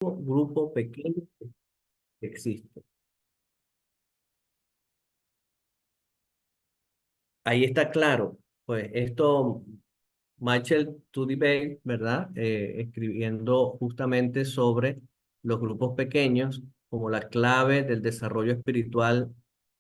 grupo pequeño que existe. Ahí está claro, pues esto, Michael Tudibay, ¿verdad? Escribiendo justamente sobre los grupos pequeños como la clave del desarrollo espiritual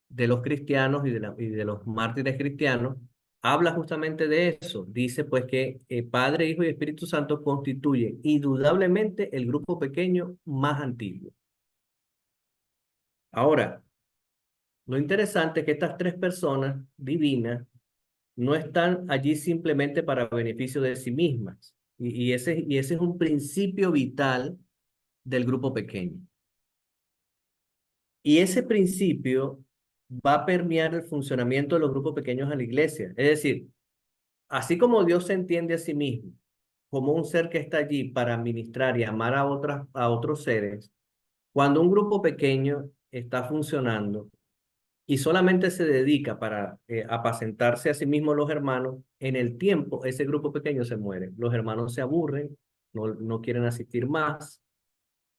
de los cristianos y de los mártires cristianos, habla justamente de eso. Dice pues que Padre, Hijo y Espíritu Santo constituyen indudablemente el grupo pequeño más antiguo. Ahora, lo interesante es que estas tres personas divinas no están allí simplemente para beneficio de sí mismas. Y ese es un principio vital del grupo pequeño. Y ese principio va a permear el funcionamiento de los grupos pequeños a la iglesia. Es decir, así como Dios se entiende a sí mismo como un ser que está allí para ministrar y amar a otros seres, cuando un grupo pequeño está funcionando, y solamente se dedica para apacentarse a sí mismo los hermanos, en el tiempo ese grupo pequeño se muere. Los hermanos se aburren, no quieren asistir más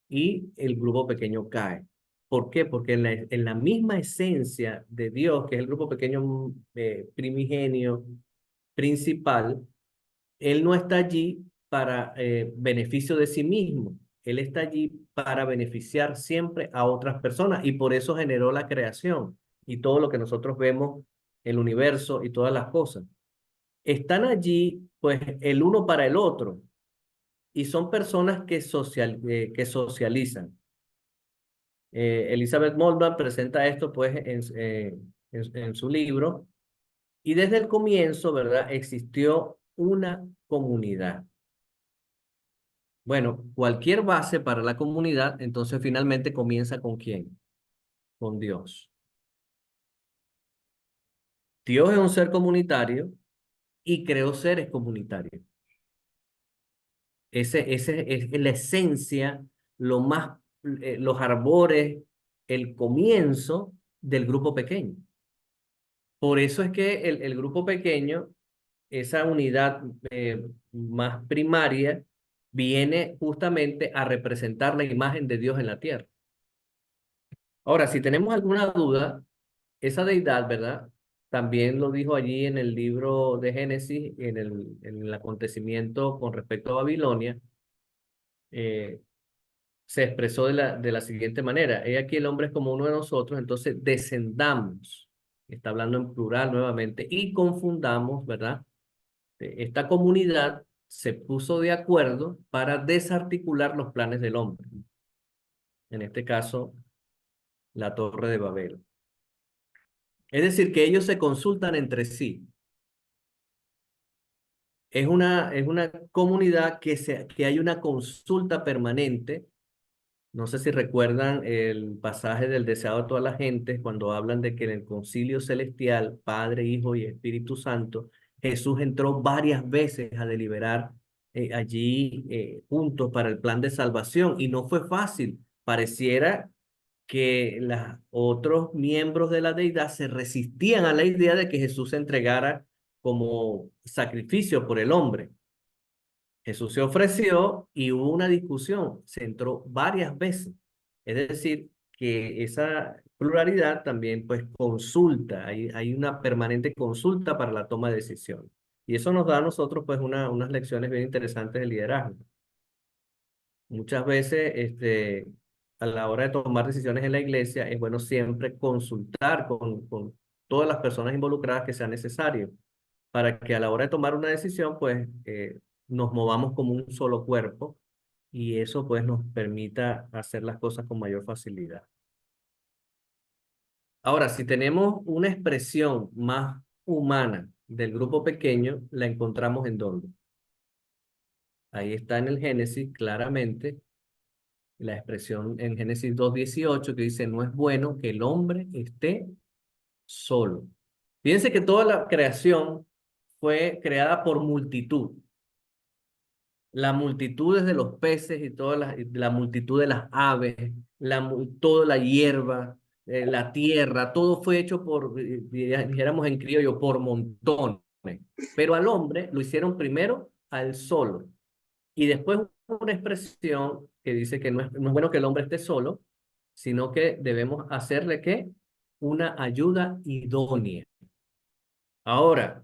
y el grupo pequeño cae. ¿Por qué? Porque en la misma esencia de Dios, que es el grupo pequeño primigenio, principal, Él no está allí para beneficio de sí mismo. Él está allí para beneficiar siempre a otras personas y por eso generó la creación y todo lo que nosotros vemos, el universo y todas las cosas. Están allí, pues, el uno para el otro y son personas que socializan. Elizabeth Moldman presenta esto, pues, en su libro y desde el comienzo, ¿verdad? Existió una comunidad. Bueno, cualquier base para la comunidad, entonces finalmente comienza con quién, con Dios. Dios es un ser comunitario y creó seres comunitarios. Ese es la esencia, los arbores, el comienzo del grupo pequeño. Por eso es que el grupo pequeño, esa unidad más primaria, viene justamente a representar la imagen de Dios en la tierra. Ahora, si tenemos alguna duda, esa deidad, ¿verdad? También lo dijo allí en el libro de Génesis, en el acontecimiento con respecto a Babilonia, eh, se expresó de la siguiente manera: he aquí el hombre es como uno de nosotros, entonces descendamos, está hablando en plural nuevamente, y confundamos, ¿verdad? Esta comunidad se puso de acuerdo para desarticular los planes del hombre, en este caso, la Torre de Babel. Es decir, que ellos se consultan entre sí. Es una comunidad que hay una consulta permanente. No sé si recuerdan el pasaje del deseado de todas las gentes, cuando hablan de que en el concilio celestial, Padre, Hijo y Espíritu Santo, Jesús entró varias veces a deliberar allí juntos para el plan de salvación y no fue fácil. Pareciera que los otros miembros de la deidad se resistían a la idea de que Jesús se entregara como sacrificio por el hombre. Jesús se ofreció y hubo una discusión, se entró varias veces. Es decir, que esa pluralidad también pues consulta, hay una permanente consulta para la toma de decisiones. Y eso nos da a nosotros pues unas lecciones bien interesantes de liderazgo. Muchas veces, a la hora de tomar decisiones en la iglesia, es bueno siempre consultar con todas las personas involucradas que sea necesario, para que a la hora de tomar una decisión, pues, nos movamos como un solo cuerpo y eso, pues, nos permita hacer las cosas con mayor facilidad. Ahora, si tenemos una expresión más humana del grupo pequeño, la encontramos en dónde. Ahí está en el Génesis claramente la expresión en Génesis 2:18 que dice, no es bueno que el hombre esté solo. Fíjense que toda la creación fue creada por multitud. La multitud de los peces y la multitud de las aves, toda la hierba, la tierra, todo fue hecho por, dijéramos en criollo, por montones. Pero al hombre lo hicieron primero al solo. Y después una expresión que dice que no es bueno que el hombre esté solo, sino que debemos hacerle ¿qué? Una ayuda idónea. Ahora,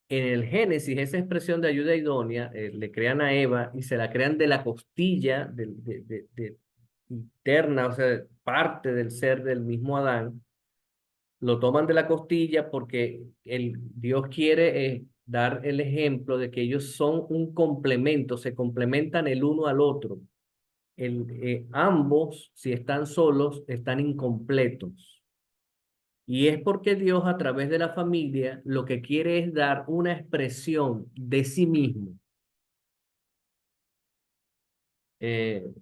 en el Génesis, esa expresión de ayuda idónea, le crean a Eva y se la crean de la costilla interna, o sea, parte del ser del mismo Adán. Lo toman de la costilla porque Dios quiere dar el ejemplo de que ellos son un complemento, se complementan el uno al otro. Ambos, si están solos, están incompletos. Y es porque Dios a través de la familia lo que quiere es dar una expresión de sí mismo. Eh,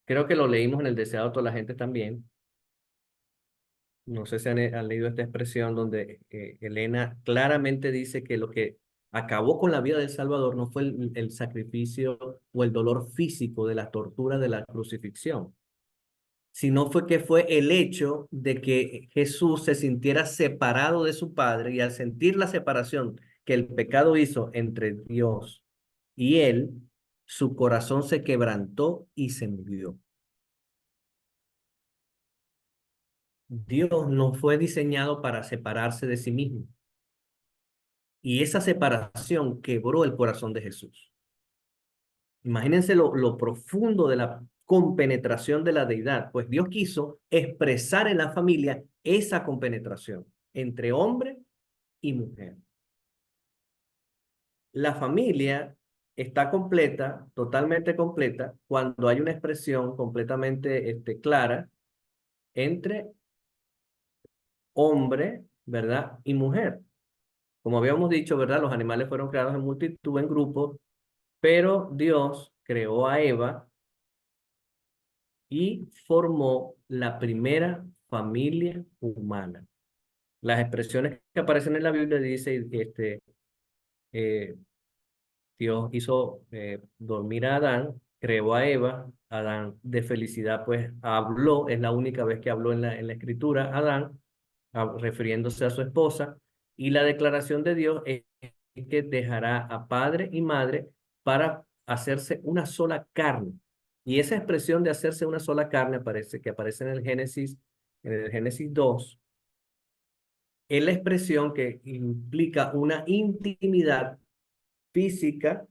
Creo que lo leímos en el Deseado de toda la gente también. No sé si han leído esta expresión donde Elena claramente dice que lo que acabó con la vida del Salvador no fue el sacrificio o el dolor físico de la tortura de la crucifixión, sino fue el hecho de que Jesús se sintiera separado de su Padre y al sentir la separación que el pecado hizo entre Dios y él, su corazón se quebrantó y se murió. Dios no fue diseñado para separarse de sí mismo. Y esa separación quebró el corazón de Jesús. Imagínense lo profundo de la compenetración de la deidad, pues Dios quiso expresar en la familia esa compenetración entre hombre y mujer. La familia está completa, totalmente completa, cuando hay una expresión completamente clara entre hombre, ¿verdad? Y mujer. Como habíamos dicho, ¿verdad? Los animales fueron creados en multitud, en grupos, pero Dios creó a Eva y formó la primera familia humana. Las expresiones que aparecen en la Biblia dice, eh, Dios hizo dormir a Adán, creó a Eva, Adán de felicidad pues habló, es la única vez que habló en la escritura, Adán, refiriéndose a su esposa, y la declaración de Dios es que dejará a padre y madre para hacerse una sola carne. Y esa expresión de hacerse una sola carne que aparece en el Génesis 2, es la expresión que implica una intimidad física,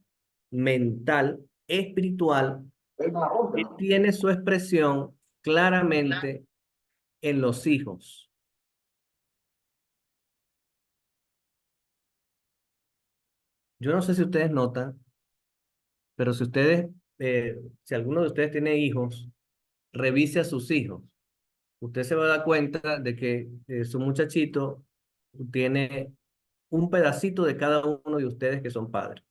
mental, espiritual, que tiene su expresión claramente en los hijos. Yo no sé si ustedes notan, pero si alguno de ustedes tiene hijos, revise a sus hijos. Usted se va a dar cuenta de que su muchachito tiene un pedacito de cada uno de ustedes que son padres.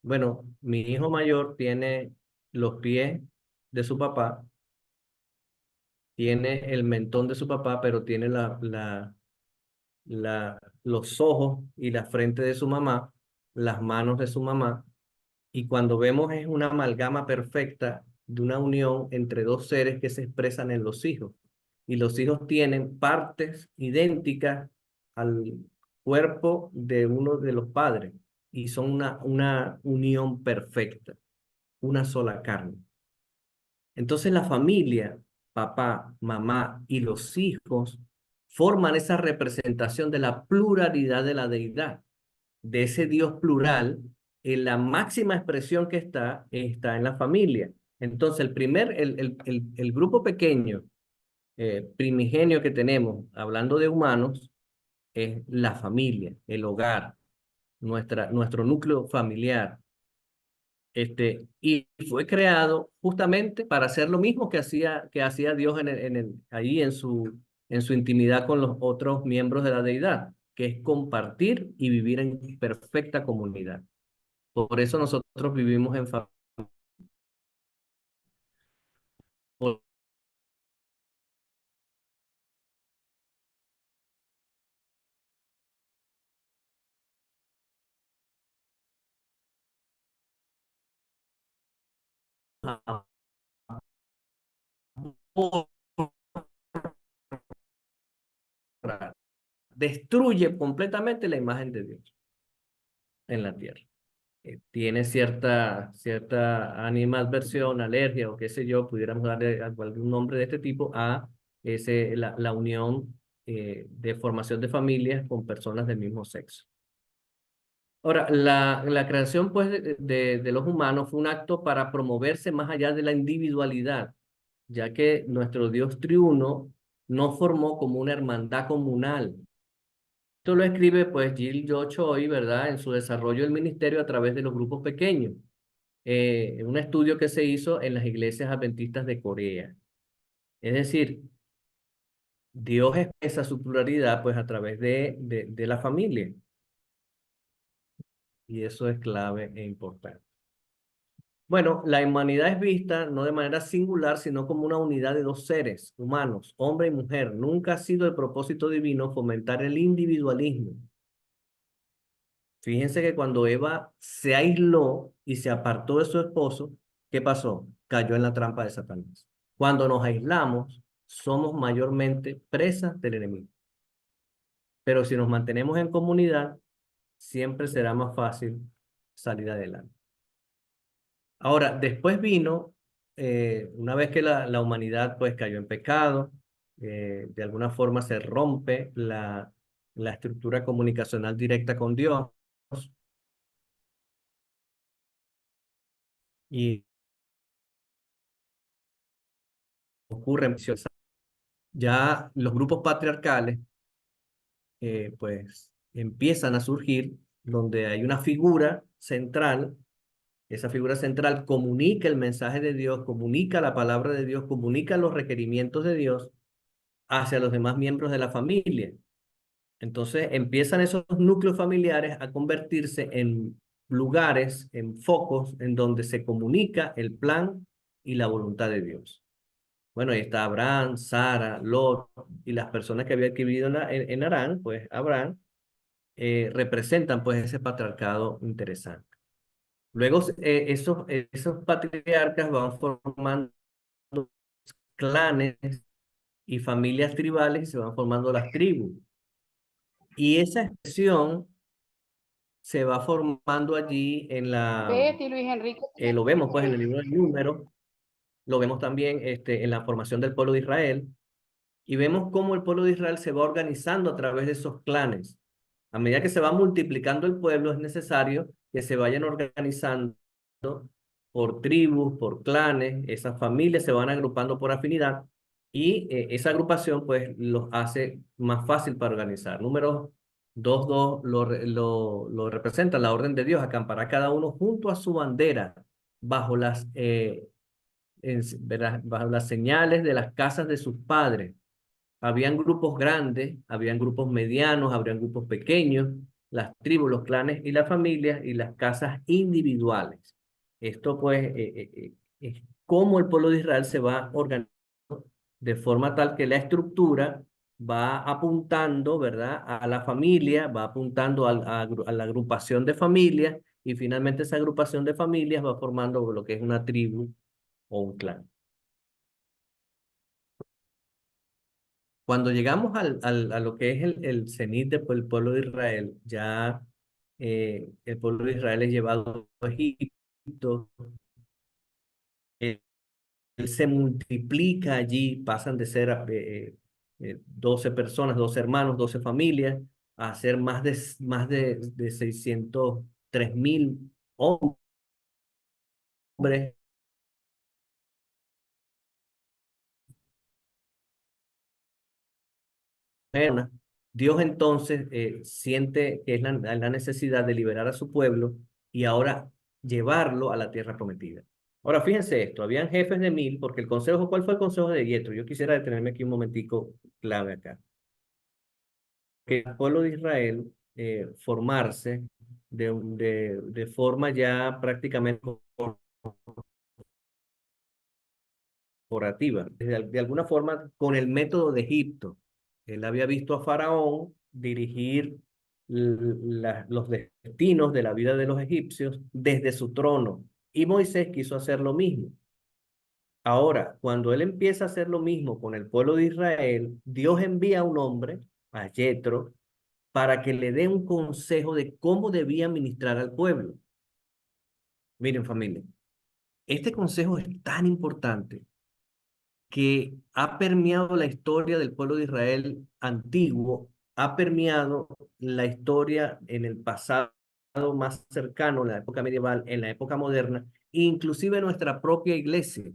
Bueno, mi hijo mayor tiene los pies de su papá, tiene el mentón de su papá, pero tiene los ojos y la frente de su mamá, las manos de su mamá, y cuando vemos es una amalgama perfecta de una unión entre dos seres que se expresan en los hijos. Y los hijos tienen partes idénticas al cuerpo de uno de los padres y son una unión perfecta, una sola carne. Entonces la familia, papá, mamá y los hijos forman esa representación de la pluralidad de la deidad, de ese Dios plural, en la máxima expresión que está en la familia. Entonces el grupo pequeño, primigenio que tenemos, hablando de humanos, es la familia, el hogar, nuestro núcleo familiar. Y fue creado justamente para hacer lo mismo que hacía Dios ahí en su intimidad con los otros miembros de la deidad, que es compartir y vivir en perfecta comunidad. Por eso nosotros vivimos en familia. Destruye completamente la imagen de Dios en la tierra. tiene cierta animadversión, alergia o qué sé yo, pudiéramos darle algún nombre de este tipo a la unión de formación de familias con personas del mismo sexo. Ahora, la creación pues, de los humanos fue un acto para promoverse más allá de la individualidad, ya que nuestro Dios triuno no formó como una hermandad comunal. Esto lo escribe pues Gil Yo Choi, ¿verdad? En su desarrollo del ministerio a través de los grupos pequeños. Un estudio que se hizo en las iglesias adventistas de Corea. Es decir, Dios expresa su pluralidad pues a través de la familia. Y eso es clave e importante. Bueno, la humanidad es vista no de manera singular, sino como una unidad de dos seres humanos, hombre y mujer. Nunca ha sido el propósito divino fomentar el individualismo. Fíjense que cuando Eva se aisló y se apartó de su esposo, ¿qué pasó? Cayó en la trampa de Satanás. Cuando nos aislamos, somos mayormente presas del enemigo. Pero si nos mantenemos en comunidad, siempre será más fácil salir adelante. Ahora, después vino, una vez que la humanidad pues cayó en pecado, de alguna forma se rompe la estructura comunicacional directa con Dios y ocurre, ya los grupos patriarcales pues empiezan a surgir donde hay una figura central. Esa figura central comunica el mensaje de Dios, comunica la palabra de Dios, comunica los requerimientos de Dios hacia los demás miembros de la familia. Entonces empiezan esos núcleos familiares a convertirse en lugares, en focos en donde se comunica el plan y la voluntad de Dios. Bueno, ahí está Abraham, Sara, Lot y las personas que habían vivido en Harán, pues Abraham, representan pues ese patriarcado interesante. Luego esos patriarcas van formando clanes y familias tribales y se van formando las tribus. Y esa expresión se va formando allí Betty, Luis Enrique tiene lo vemos pues en que... el libro de Números, lo vemos también en la formación del pueblo de Israel, y vemos cómo el pueblo de Israel se va organizando a través de esos clanes. A medida que se va multiplicando el pueblo, es necesario que se vayan organizando por tribus, por clanes, esas familias se van agrupando por afinidad y esa agrupación pues los hace más fácil para organizar. Número 2.2 lo representa la orden de Dios, acampará cada uno junto a su bandera bajo ¿verdad? Bajo las señales de las casas de sus padres. Habían grupos grandes, habían grupos medianos, habrían grupos pequeños, las tribus, los clanes y las familias y las casas individuales. Esto pues es cómo el pueblo de Israel se va organizando de forma tal que la estructura va apuntando, ¿verdad? A la familia, va apuntando a la agrupación de familias y finalmente esa agrupación de familias va formando lo que es una tribu o un clan. Cuando llegamos a lo que es el cenit del pueblo de Israel, ya el pueblo de Israel es llevado a Egipto, él, él se multiplica allí, pasan de ser 12 personas, 12 hermanos, 12 familias, a ser más de 603.000 hombres. Dios entonces siente que es la necesidad de liberar a su pueblo y ahora llevarlo a la tierra prometida. Ahora fíjense esto, habían jefes de 1.000, porque el consejo, ¿cuál fue el consejo de Yetro? Yo quisiera detenerme aquí un momentico clave acá. Que el pueblo de Israel formarse de forma ya prácticamente corporativa, de alguna forma con el método de Egipto. Él había visto a Faraón dirigir los destinos de la vida de los egipcios desde su trono, y Moisés quiso hacer lo mismo. Ahora, cuando él empieza a hacer lo mismo con el pueblo de Israel, Dios envía a un hombre, a Yetro, para que le dé un consejo de cómo debía ministrar al pueblo. Miren, familia, este consejo es tan importante que ha permeado la historia del pueblo de Israel antiguo, ha permeado la historia en el pasado más cercano, en la época medieval, en la época moderna, inclusive nuestra propia iglesia.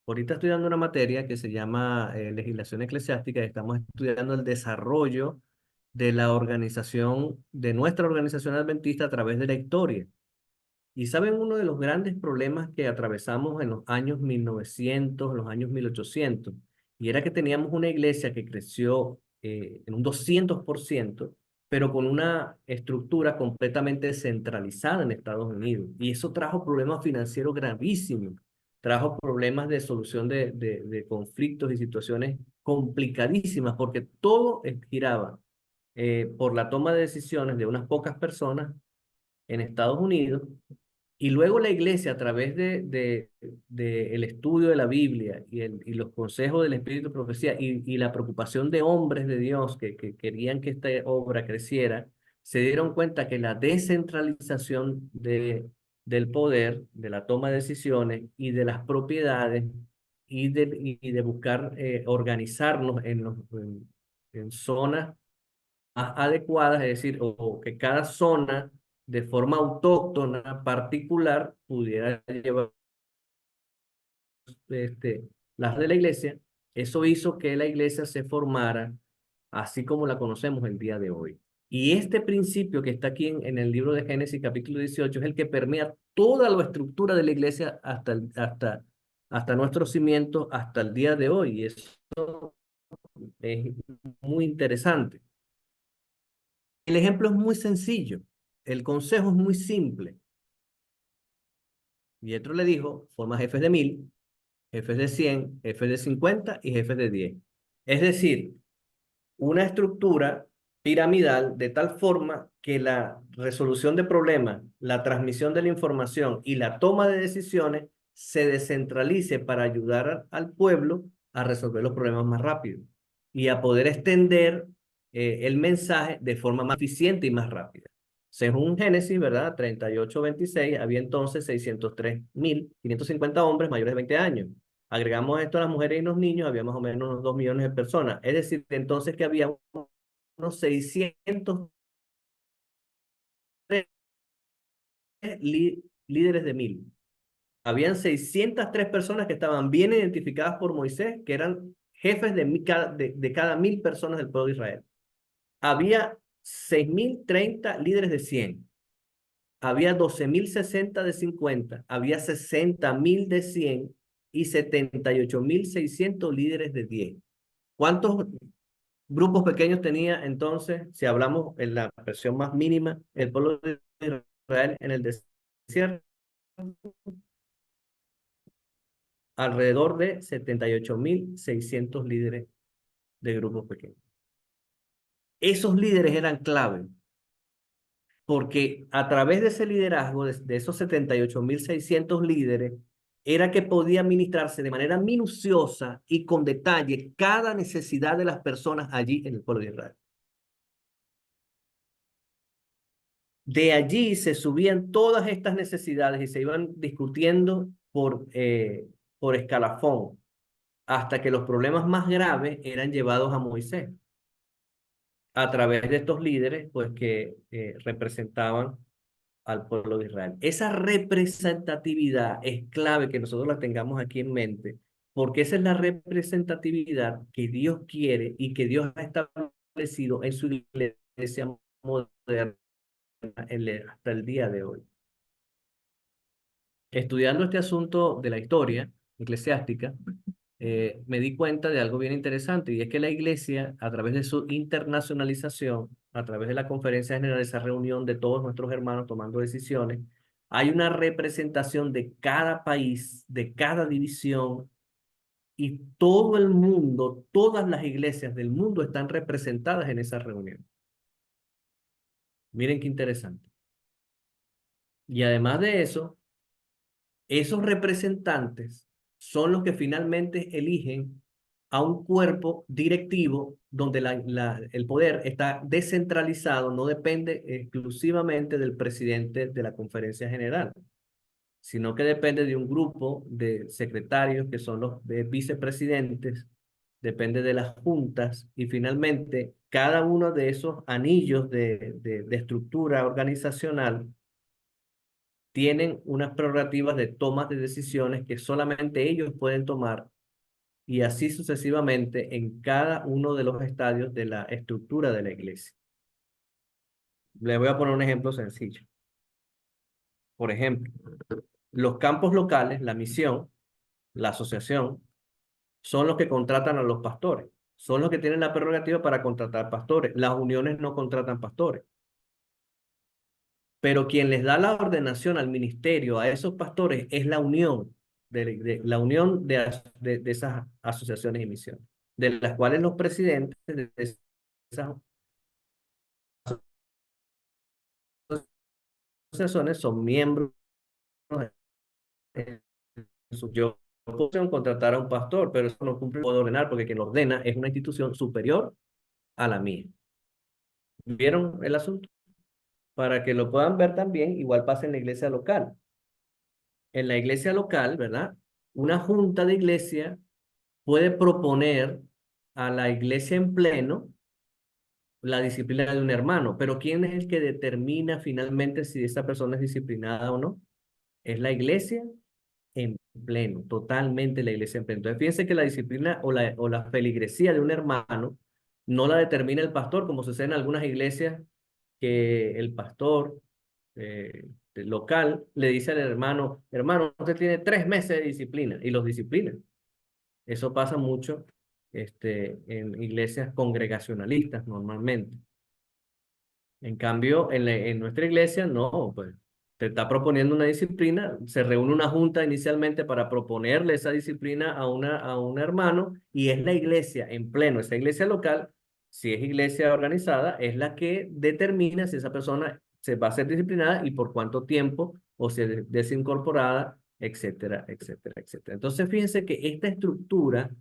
Ahorita estoy dando una materia que se llama legislación eclesiástica y estamos estudiando el desarrollo de la organización, de nuestra organización adventista a través de la historia. Y saben, uno de los grandes problemas que atravesamos en los años 1900, los años 1800, y era que teníamos una iglesia que creció en un 200%, pero con una estructura completamente centralizada en Estados Unidos. Y eso trajo problemas financieros gravísimos, trajo problemas de solución de conflictos y situaciones complicadísimas, porque todo giraba por la toma de decisiones de unas pocas personas en Estados Unidos y luego la iglesia, a través de el estudio de la Biblia y los consejos del Espíritu de Profecía y la preocupación de hombres de Dios que querían que esta obra creciera, se dieron cuenta que la descentralización del poder, de la toma de decisiones y de las propiedades y de buscar organizarnos en zonas más adecuadas, es decir, o que cada zona de forma autóctona, particular, pudiera llevar las de la iglesia. Eso hizo que la iglesia se formara así como la conocemos el día de hoy. Y este principio que está aquí en el libro de Génesis capítulo 18 es el que permea toda la estructura de la iglesia hasta nuestros cimientos, hasta el día de hoy. Y eso es muy interesante. El ejemplo es muy sencillo, el consejo es muy simple. Yetro le dijo, forma jefes de 1000, jefes de 100, jefes de 50 y jefes de 10. Es decir, una estructura piramidal de tal forma que la resolución de problemas, la transmisión de la información y la toma de decisiones se descentralice para ayudar al pueblo a resolver los problemas más rápido y a poder extender el mensaje de forma más eficiente y más rápida. Según Génesis, ¿verdad? 38:26, había entonces 603.550 hombres mayores de 20 años. Agregamos esto a las mujeres y los niños, había más o menos unos 2 millones de personas. Es decir, entonces que había unos 603 líderes de 1000. Habían 603 personas que estaban bien identificadas por Moisés, que eran jefes de cada 1000 personas del pueblo de Israel. Había 6030 líderes de 100. Había 12.060 de 50. Había 60.000 de 100 y 78.600 líderes de 10. ¿Cuántos grupos pequeños tenía entonces, si hablamos en la versión más mínima, el pueblo de Israel en el desierto? Alrededor de 78.600 líderes de grupos pequeños. Esos líderes eran clave, porque a través de ese liderazgo, de esos 78.600 líderes, era que podía administrarse de manera minuciosa y con detalle cada necesidad de las personas allí en el pueblo de Israel. De allí se subían todas estas necesidades y se iban discutiendo por escalafón, hasta que los problemas más graves eran llevados a Moisés, a través de estos líderes pues, que representaban al pueblo de Israel. Esa representatividad es clave que nosotros la tengamos aquí en mente, porque esa es la representatividad que Dios quiere y que Dios ha establecido en su iglesia moderna hasta el día de hoy. Estudiando este asunto de la historia eclesiástica, me di cuenta de algo bien interesante, y es que la iglesia, a través de su internacionalización, a través de la conferencia general, esa reunión de todos nuestros hermanos tomando decisiones, hay una representación de cada país, de cada división, y todo el mundo, todas las iglesias del mundo están representadas en esa reunión. Miren qué interesante. Y además de eso, esos representantes son los que finalmente eligen a un cuerpo directivo donde el poder está descentralizado, no depende exclusivamente del presidente de la conferencia general. sino que depende de un grupo de secretarios que son los vicepresidentes, depende de las juntas y finalmente cada uno de esos anillos de estructura organizacional tienen unas prerrogativas de tomas de decisiones que solamente ellos pueden tomar y así sucesivamente en cada uno de los estadios de la estructura de la iglesia. Les voy a poner un ejemplo sencillo. Por ejemplo, los campos locales, la misión, la asociación, son los que contratan a los pastores, son los que tienen la prerrogativa para contratar pastores. Las uniones no contratan pastores, pero quien les da la ordenación al ministerio, a esos pastores, es la unión, la unión de esas asociaciones y misiones, de las cuales los presidentes de esas asociaciones son miembros. Yo puedo contratar a un pastor, pero eso no cumple, puedo ordenar, porque quien lo ordena es una institución superior a la mía. ¿Vieron el asunto? Para que lo puedan ver también, igual pasa en la iglesia local. En la iglesia local, ¿verdad? Una junta de iglesia puede proponer a la iglesia en pleno la disciplina de un hermano, pero ¿quién es el que determina finalmente si esa persona es disciplinada o no? Es la iglesia en pleno, totalmente la iglesia en pleno. Entonces, fíjense que la disciplina o la feligresía de un hermano no la determina el pastor, como sucede en algunas iglesias, que el pastor local le dice al hermano, hermano, usted tiene 3 meses de disciplina, y los disciplina. Eso pasa mucho en iglesias congregacionalistas normalmente. En cambio, en nuestra iglesia, no, pues te está proponiendo una disciplina, se reúne una junta inicialmente para proponerle esa disciplina a un hermano y es la iglesia en pleno, esa iglesia local, si es iglesia organizada, es la que determina si esa persona se va a ser disciplinada y por cuánto tiempo o si es desincorporada, etcétera, etcétera, etcétera. Entonces, fíjense que esta estructura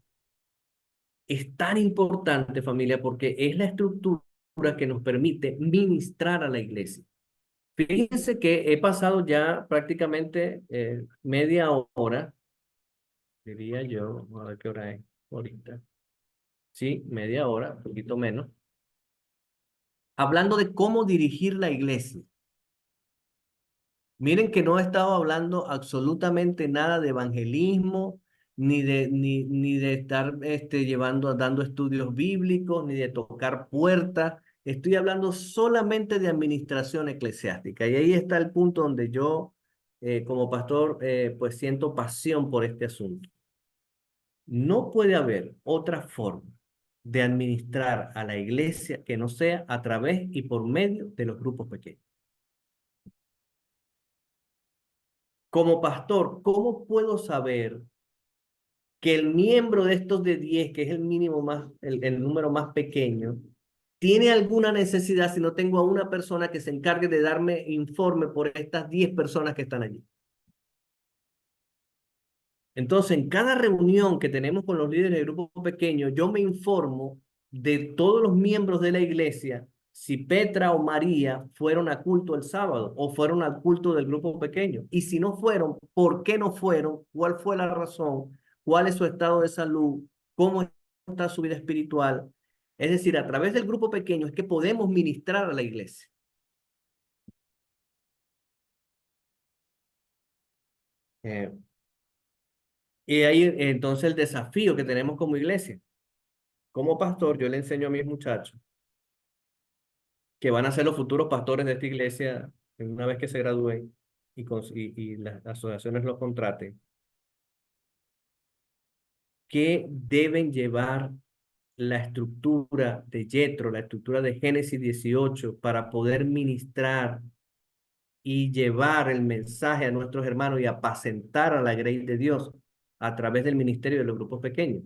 es tan importante, familia, porque es la estructura que nos permite ministrar a la iglesia. Fíjense que he pasado ya prácticamente media hora, diría yo, a ver qué hora es ahorita. Sí, media hora, un poquito menos, hablando de cómo dirigir la iglesia. Miren que no he estado hablando absolutamente nada de evangelismo, ni de estar dando estudios bíblicos, ni de tocar puertas. Estoy hablando solamente de administración eclesiástica. Y ahí está el punto donde yo, como pastor, pues siento pasión por este asunto. No puede haber otra forma de administrar a la iglesia que no sea a través y por medio de los grupos pequeños. Como pastor, ¿cómo puedo saber que el miembro de estos de 10, que es el mínimo más, el número más pequeño, tiene alguna necesidad si no tengo a una persona que se encargue de darme informe por estas 10 personas que están allí? Entonces, en cada reunión que tenemos con los líderes de grupos pequeños, yo me informo de todos los miembros de la iglesia si Petra o María fueron a culto el sábado o fueron al culto del grupo pequeño. Y si no fueron, ¿por qué no fueron? ¿Cuál fue la razón? ¿Cuál es su estado de salud? ¿Cómo está su vida espiritual? Es decir, a través del grupo pequeño es que podemos ministrar a la iglesia. Eh, y ahí entonces el desafío que tenemos como iglesia. Como pastor, yo le enseño a mis muchachos que van a ser los futuros pastores de esta iglesia una vez que se gradúen y las asociaciones los contraten, que deben llevar la estructura de Yetro, la estructura de Génesis 18, para poder ministrar y llevar el mensaje a nuestros hermanos y apacentar a la grey de Dios a través del ministerio de los grupos pequeños.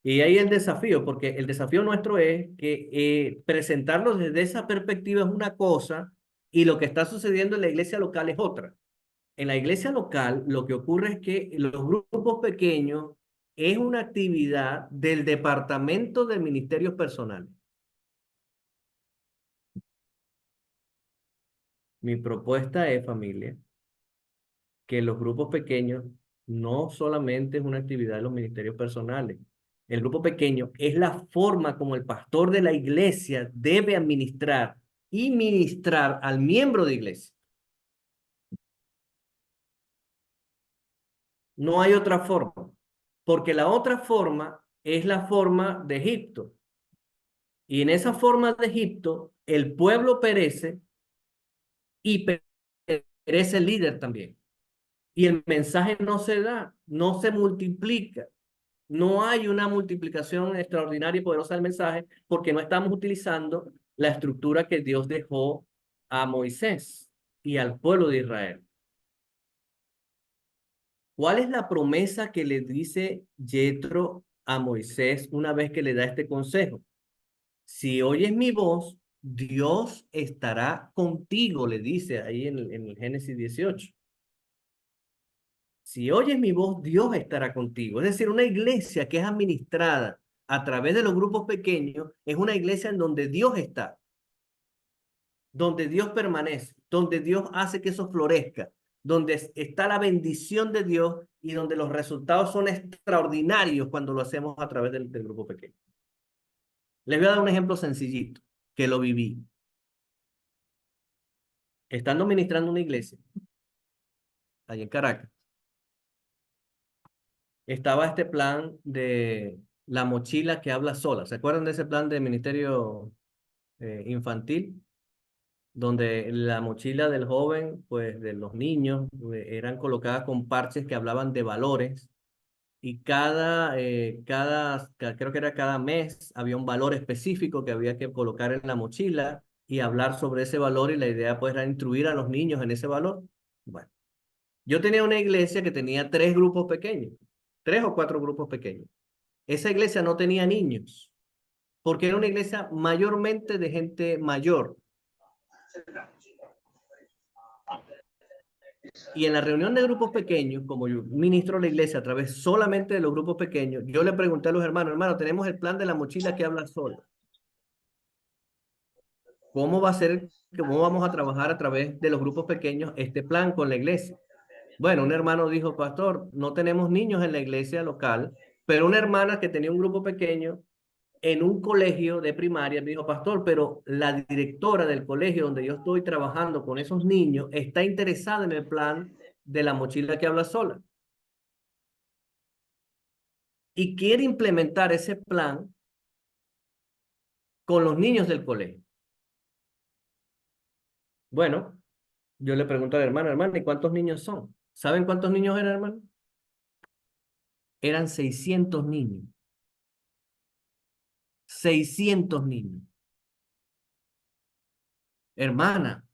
Y ahí el desafío, porque el desafío nuestro es que presentarlo desde esa perspectiva es una cosa y lo que está sucediendo en la iglesia local es otra. En la iglesia local lo que ocurre es que los grupos pequeños es una actividad del departamento de ministerios personales. Mi propuesta es, familia, que los grupos pequeños no solamente es una actividad de los ministerios personales. El grupo pequeño es la forma como el pastor de la iglesia debe administrar y ministrar al miembro de iglesia. No hay otra forma, porque la otra forma es la forma de Egipto. Y en esa forma de Egipto, el pueblo perece y perece el líder también. Y el mensaje no se da, no se multiplica. No hay una multiplicación extraordinaria y poderosa del mensaje porque no estamos utilizando la estructura que Dios dejó a Moisés y al pueblo de Israel. ¿Cuál es la promesa que le dice Yetro a Moisés una vez que le da este consejo? Si oyes mi voz, Dios estará contigo, le dice ahí en el Génesis 18. Si oyes mi voz, Dios estará contigo. Es decir, una iglesia que es administrada a través de los grupos pequeños es una iglesia en donde Dios está, donde Dios permanece, donde Dios hace que eso florezca, donde está la bendición de Dios y donde los resultados son extraordinarios cuando lo hacemos a través del grupo pequeño. Les voy a dar un ejemplo sencillito, que lo viví. Estando ministrando una iglesia, allá en Caracas, estaba este plan de la mochila que habla sola. ¿Se acuerdan de ese plan de ministerio infantil? Donde la mochila del joven, pues de los niños, eran colocadas con parches que hablaban de valores y creo que era cada mes, había un valor específico que había que colocar en la mochila y hablar sobre ese valor y la idea pues era instruir a los niños en ese valor. Bueno, yo tenía una iglesia que tenía 3 grupos pequeños, 3 o 4 grupos pequeños. Esa iglesia no tenía niños, porque era una iglesia mayormente de gente mayor. Y en la reunión de grupos pequeños, como yo ministro la iglesia a través solamente de los grupos pequeños, yo le pregunté a los hermanos, hermano, tenemos el plan de la mochila que habla sola. ¿Cómo va a ser, cómo vamos a trabajar a través de los grupos pequeños este plan con la iglesia? Bueno, un hermano dijo, pastor, no tenemos niños en la iglesia local, pero una hermana que tenía un grupo pequeño en un colegio de primaria me dijo, pastor, pero la directora del colegio donde yo estoy trabajando con esos niños está interesada en el plan de la mochila que habla sola y quiere implementar ese plan con los niños del colegio. Bueno, yo le pregunto a la hermana, hermana, ¿y cuántos niños son? ¿Saben cuántos niños eran, hermano? Eran 600 niños. 600 niños. Hermana,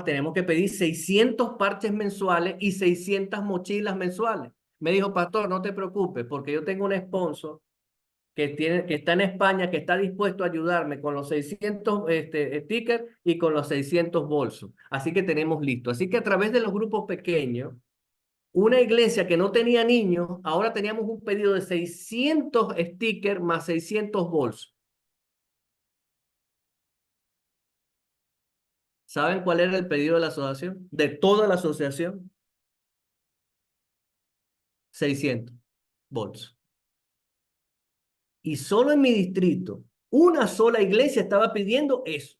tenemos que pedir 600 parches mensuales y 600 mochilas mensuales. Me dijo, pastor, no te preocupes, porque yo tengo un sponsor que está en España, que está dispuesto a ayudarme con los 600 stickers y con los 600 bolsos. Así que tenemos listo. Así que a través de los grupos pequeños, una iglesia que no tenía niños, ahora teníamos un pedido de 600 stickers más 600 bolsos. ¿Saben cuál era el pedido de la asociación? De toda la asociación, 600 bolsos. Y solo en mi distrito, una sola iglesia estaba pidiendo eso.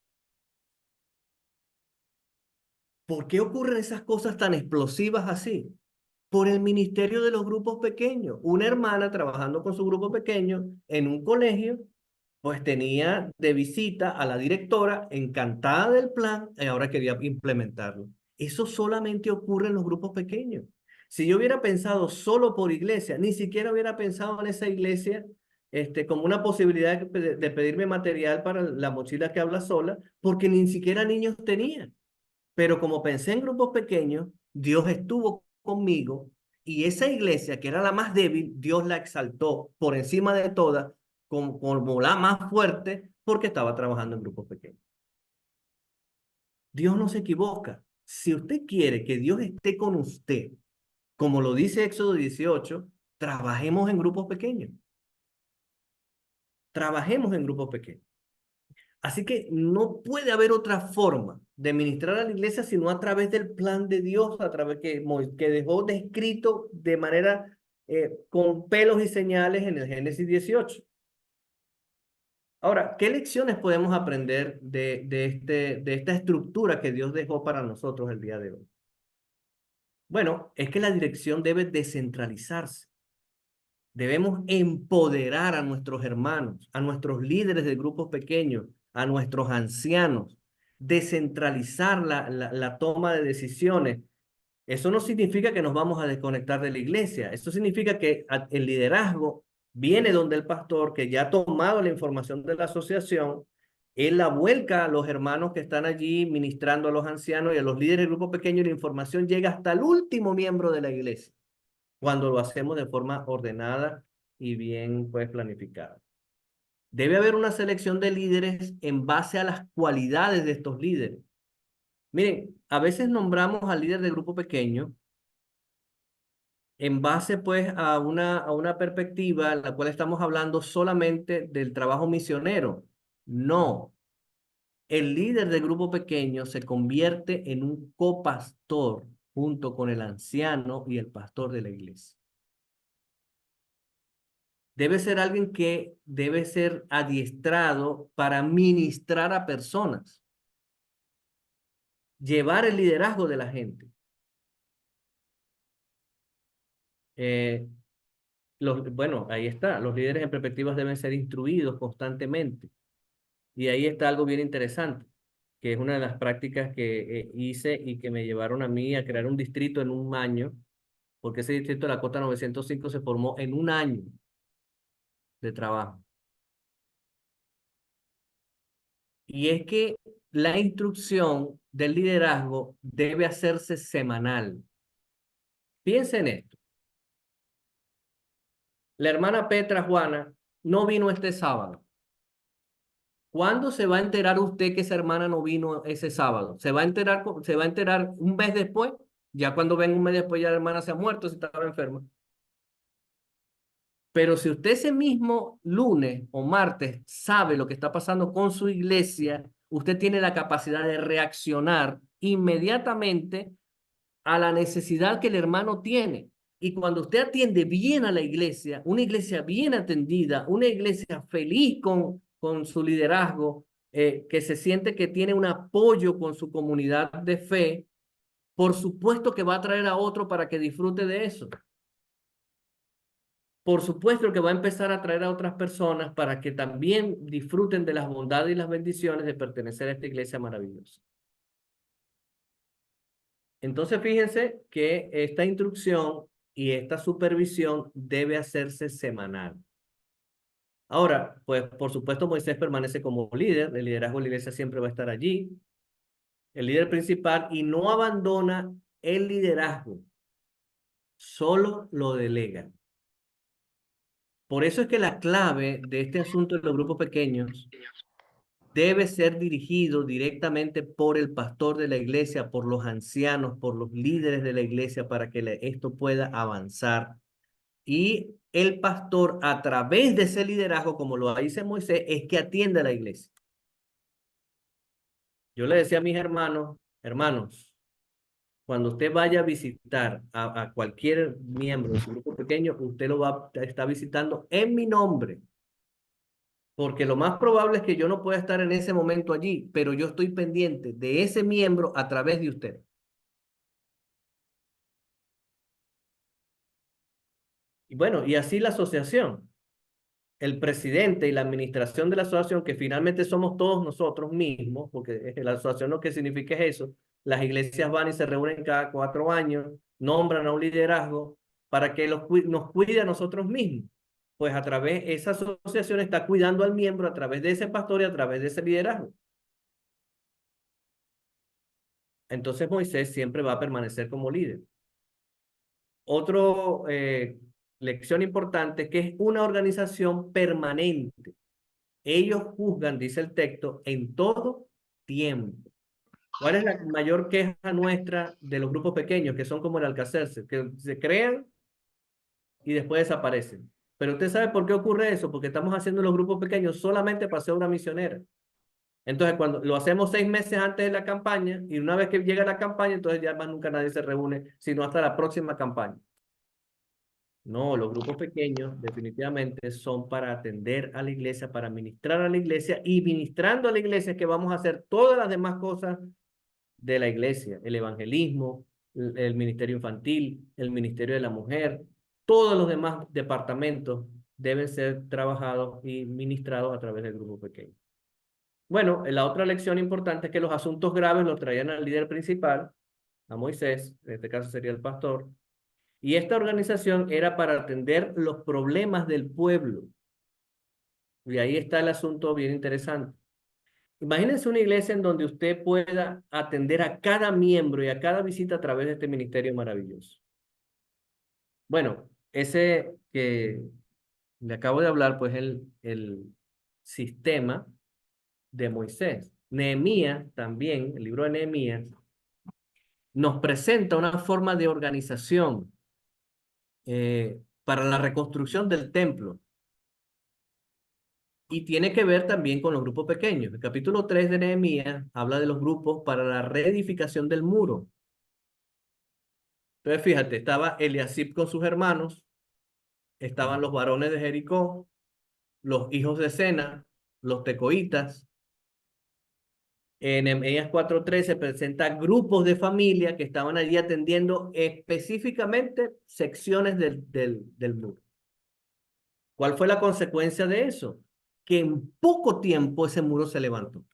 ¿Por qué ocurren esas cosas tan explosivas así? Por el ministerio de los grupos pequeños. Una hermana trabajando con su grupo pequeño en un colegio, pues tenía de visita a la directora encantada del plan y ahora quería implementarlo. Eso solamente ocurre en los grupos pequeños. Si yo hubiera pensado solo por iglesia, ni siquiera hubiera pensado en esa iglesia como una posibilidad de pedirme material para la mochila que habla sola, porque ni siquiera niños tenía. Pero como pensé en grupos pequeños, Dios estuvo conmigo y esa iglesia, que era la más débil, Dios la exaltó por encima de todas como la más fuerte porque estaba trabajando en grupos pequeños. Dios no se equivoca. Si usted quiere que Dios esté con usted, como lo dice Éxodo 18, trabajemos en grupos pequeños. Trabajemos en grupos pequeños. Así que no puede haber otra forma de ministrar a la iglesia sino a través del plan de Dios, a través que dejó descrito de manera con pelos y señales en el Génesis 18. Ahora, ¿qué lecciones podemos aprender de esta estructura que Dios dejó para nosotros el día de hoy? Bueno, es que la dirección debe descentralizarse. Debemos empoderar a nuestros hermanos, a nuestros líderes de grupos pequeños, a nuestros ancianos, descentralizar la toma de decisiones. Eso no significa que nos vamos a desconectar de la iglesia. Eso significa que el liderazgo viene donde el pastor, que ya ha tomado la información de la asociación, él la vuelca a los hermanos que están allí ministrando a los ancianos y a los líderes del grupo pequeño, y la información llega hasta el último miembro de la iglesia, cuando lo hacemos de forma ordenada y bien pues planificada. Debe haber una selección de líderes en base a las cualidades de estos líderes. Miren, a veces nombramos al líder de grupo pequeño en base pues a una perspectiva en la cual estamos hablando solamente del trabajo misionero. No, el líder de grupo pequeño se convierte en un copastor junto con el anciano y el pastor de la iglesia. Debe ser alguien que debe ser adiestrado para ministrar a personas, llevar el liderazgo de la gente. Bueno, ahí está, los líderes en perspectivas deben ser instruidos constantemente. Y ahí está algo bien interesante, que es una de las prácticas que hice y que me llevaron a mí a crear un distrito en un año, porque ese distrito de la Cota 905 se formó en un año de trabajo. Y es que la instrucción del liderazgo debe hacerse semanal. Piensen en esto. La hermana Petra Juana no vino este sábado. ¿Cuándo se va a enterar usted que esa hermana no vino ese sábado? Se va a enterar un mes después? Ya cuando ven un mes después ya la hermana se ha muerto si estaba enferma. Pero si usted ese mismo lunes o martes sabe lo que está pasando con su iglesia, usted tiene la capacidad de reaccionar inmediatamente a la necesidad que el hermano tiene. Y cuando usted atiende bien a la iglesia, una iglesia bien atendida, una iglesia feliz con su liderazgo, que se siente que tiene un apoyo con su comunidad de fe, por supuesto que va a traer a otro para que disfrute de eso. Por supuesto que va a empezar a traer a otras personas para que también disfruten de las bondades y las bendiciones de pertenecer a esta iglesia maravillosa. Entonces, fíjense que esta instrucción y esta supervisión debe hacerse semanal. Ahora, pues por supuesto Moisés permanece como líder, el liderazgo de la iglesia siempre va a estar allí, el líder principal, y no abandona el liderazgo, solo lo delega. Por eso es que la clave de este asunto de los grupos pequeños debe ser dirigido directamente por el pastor de la iglesia, por los ancianos, por los líderes de la iglesia, para que esto pueda avanzar. Y el pastor, a través de ese liderazgo, como lo dice Moisés, es que atiende a la iglesia. Yo le decía a mis hermanos, cuando usted vaya a visitar a cualquier miembro de su grupo pequeño, usted lo va a estar visitando en mi nombre. Porque lo más probable es que yo no pueda estar en ese momento allí, pero yo estoy pendiente de ese miembro a través de usted. Y bueno, y así la asociación, el presidente y la administración de la asociación, que finalmente somos todos nosotros mismos, porque la asociación lo que significa es eso, las iglesias van y se reúnen cada 4 años, nombran a un liderazgo para que nos cuide a nosotros mismos. Pues a través, esa asociación está cuidando al miembro a través de ese pastor y a través de ese liderazgo. Entonces Moisés siempre va a permanecer como líder. Otro lección importante, que es una organización permanente. Ellos juzgan, dice el texto, en todo tiempo. ¿Cuál es la mayor queja nuestra de los grupos pequeños, que son como el Alcacerse, que se crean y después desaparecen? Pero usted sabe por qué ocurre eso, porque estamos haciendo los grupos pequeños solamente para ser una misionera. Entonces, cuando lo hacemos 6 meses antes de la campaña, y una vez que llega la campaña, entonces ya más nunca nadie se reúne, sino hasta la próxima campaña. No, los grupos pequeños definitivamente son para atender a la iglesia, para ministrar a la iglesia, y ministrando a la iglesia es que vamos a hacer todas las demás cosas de la iglesia, el evangelismo, el ministerio infantil, el ministerio de la mujer, todos los demás departamentos deben ser trabajados y ministrados a través del grupo pequeño. Bueno, la otra lección importante es que los asuntos graves los traían al líder principal, a Moisés, en este caso sería el pastor, y esta organización era para atender los problemas del pueblo. Y ahí está el asunto bien interesante. Imagínense una iglesia en donde usted pueda atender a cada miembro y a cada visita a través de este ministerio maravilloso. Bueno, ese que le acabo de hablar, pues el sistema de Moisés. Nehemías también, el libro de Nehemías, nos presenta una forma de organización para la reconstrucción del templo. Y tiene que ver también con los grupos pequeños. El capítulo 3 de Nehemías habla de los grupos para la reedificación del muro. Entonces, fíjate, estaba Eliasib con sus hermanos, estaban los varones de Jericó, los hijos de Sena, los tecoitas. En Nehemías 4:13 presenta grupos de familia que estaban allí atendiendo específicamente secciones del muro. ¿Cuál fue la consecuencia de eso? Que en poco tiempo ese muro se levantó.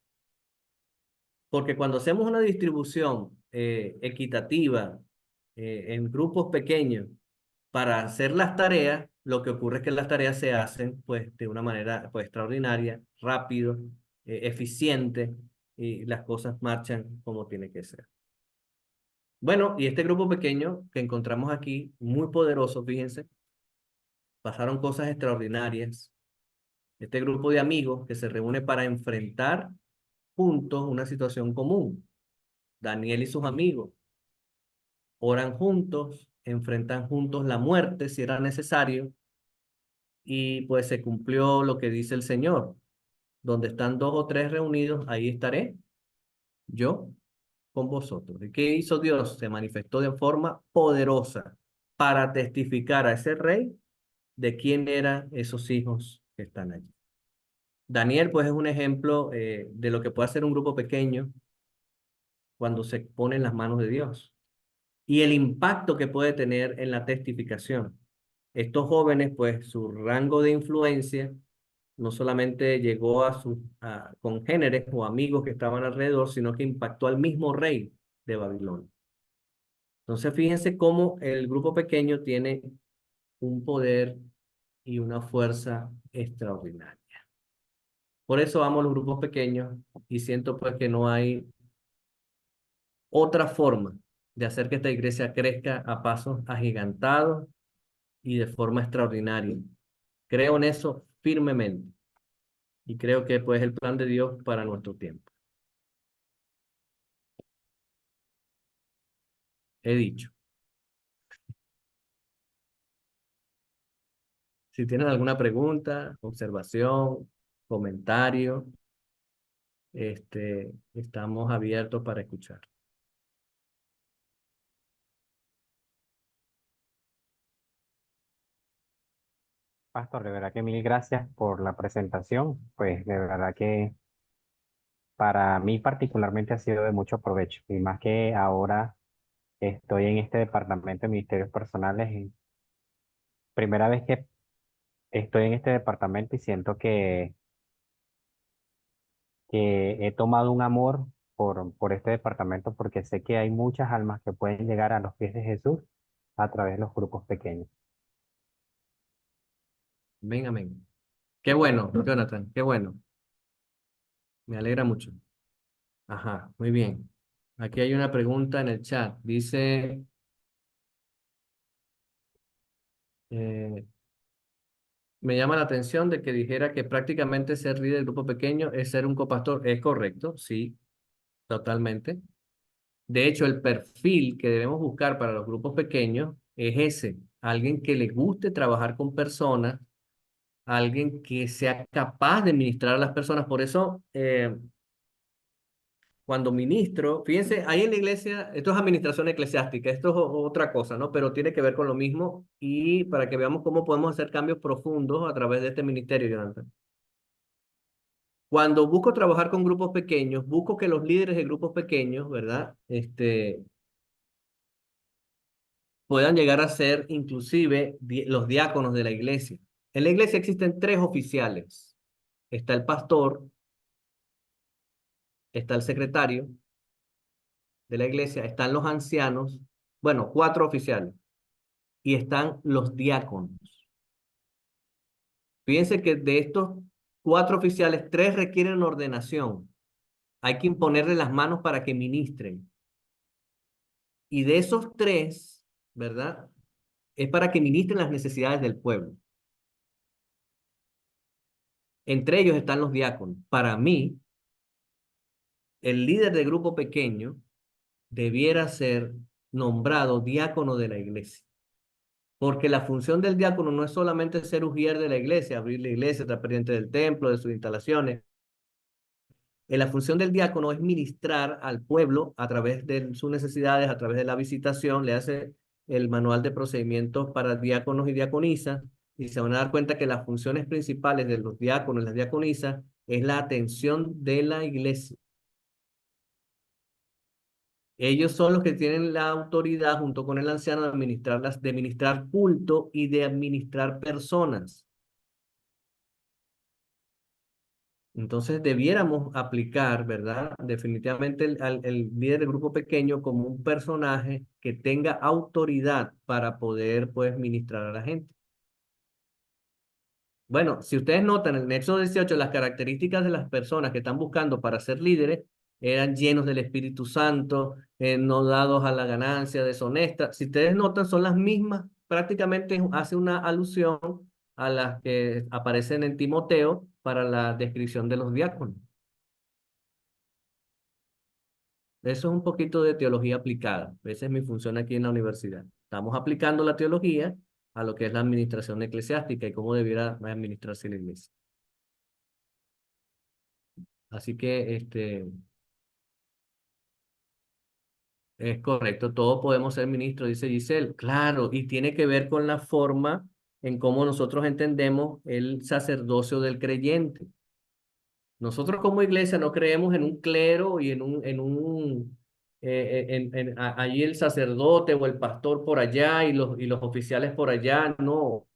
Porque cuando hacemos una distribución equitativa en grupos pequeños para hacer las tareas, lo que ocurre es que las tareas se hacen pues de una manera pues extraordinaria, rápido, eficiente, y las cosas marchan como tiene que ser. Bueno, y este grupo pequeño que encontramos aquí, muy poderoso, fíjense, pasaron cosas extraordinarias. Este grupo de amigos que se reúne para enfrentar juntos una situación común. Daniel y sus amigos oran juntos, enfrentan juntos la muerte si era necesario, y pues se cumplió lo que dice el Señor. Donde están dos o tres reunidos, ahí estaré yo con vosotros. ¿Y qué hizo Dios? Se manifestó de forma poderosa para testificar a ese rey de quién eran esos hijos que están allí. Daniel, pues, es un ejemplo de lo que puede hacer un grupo pequeño cuando se pone en las manos de Dios y el impacto que puede tener en la testificación. Estos jóvenes, pues, su rango de influencia no solamente llegó a sus congéneres o amigos que estaban alrededor, sino que impactó al mismo rey de Babilonia. Entonces, fíjense cómo el grupo pequeño tiene un poder y una fuerza extraordinaria. Por eso amo los grupos pequeños y siento pues que no hay otra forma de hacer que esta iglesia crezca a pasos agigantados y de forma extraordinaria. Creo en eso firmemente y creo que pues es el plan de Dios para nuestro tiempo. He dicho. Si tienen alguna pregunta, observación, comentario, estamos abiertos para escuchar. Pastor, de verdad que mil gracias por la presentación. Pues de verdad que para mí particularmente ha sido de mucho provecho. Y más que ahora estoy en este departamento de ministerios personales. Y primera vez que estoy en este departamento y siento que he tomado un amor por este departamento porque sé que hay muchas almas que pueden llegar a los pies de Jesús a través de los grupos pequeños. Amén, amén. Qué bueno, Jonathan, qué bueno. Me alegra mucho. Ajá, muy bien. Aquí hay una pregunta en el chat. Dice, eh, me llama la atención de que dijera que prácticamente ser líder del grupo pequeño es ser un copastor. Es correcto, sí, totalmente. De hecho, el perfil que debemos buscar para los grupos pequeños es ese, alguien que le guste trabajar con personas, alguien que sea capaz de ministrar a las personas. Por eso, cuando ministro, fíjense, ahí en la iglesia, esto es administración eclesiástica, esto es otra cosa, ¿no? Pero tiene que ver con lo mismo y para que veamos cómo podemos hacer cambios profundos a través de este ministerio, Jonathan. Cuando busco trabajar con grupos pequeños, busco que los líderes de grupos pequeños, ¿verdad? Puedan llegar a ser inclusive los diáconos de la iglesia. En la iglesia existen tres oficiales. Está el pastor, está el secretario de la iglesia, están los ancianos, bueno, cuatro oficiales, y están los diáconos. Fíjense que de estos cuatro oficiales, tres requieren ordenación. Hay que imponerle las manos para que ministren. Y de esos tres, ¿verdad? Es para que ministren las necesidades del pueblo. Entre ellos están los diáconos. Para mí, el líder de grupo pequeño debiera ser nombrado diácono de la iglesia. Porque la función del diácono no es solamente ser ujier de la iglesia, abrir la iglesia, estar pendiente del templo, de sus instalaciones. La función del diácono es ministrar al pueblo a través de sus necesidades, a través de la visitación, le hace el manual de procedimientos para diáconos y diaconisas, y se van a dar cuenta que las funciones principales de los diáconos y las diaconisas es la atención de la iglesia. Ellos son los que tienen la autoridad, junto con el anciano, de administrar culto y de administrar personas. Entonces debiéramos aplicar, ¿verdad? Definitivamente el líder del grupo pequeño como un personaje que tenga autoridad para poder, pues, ministrar a la gente. Bueno, si ustedes notan, en el Éxodo 18, las características de las personas que están buscando para ser líderes eran llenos del Espíritu Santo, no dados a la ganancia, deshonesta. Si ustedes notan, son las mismas, prácticamente hace una alusión a las que aparecen en Timoteo para la descripción de los diáconos. Eso es un poquito de teología aplicada. Esa es mi función aquí en la universidad. Estamos aplicando la teología a lo que es la administración eclesiástica y cómo debiera administrarse la iglesia. Así que es correcto, todos podemos ser ministros, dice Giselle. Claro, y tiene que ver con la forma en cómo nosotros entendemos el sacerdocio del creyente. Nosotros como iglesia no creemos en un clero y allí el sacerdote o el pastor por allá y los oficiales por allá. No,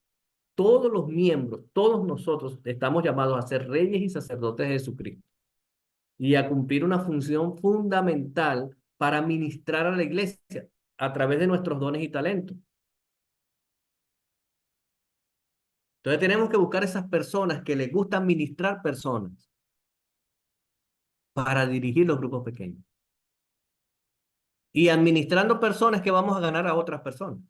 todos los miembros, todos nosotros estamos llamados a ser reyes y sacerdotes de Jesucristo y a cumplir una función fundamental para ministrar a la iglesia a través de nuestros dones y talentos. Entonces tenemos que buscar esas personas que les gusta ministrar personas para dirigir los grupos pequeños. Y administrando personas que vamos a ganar a otras personas.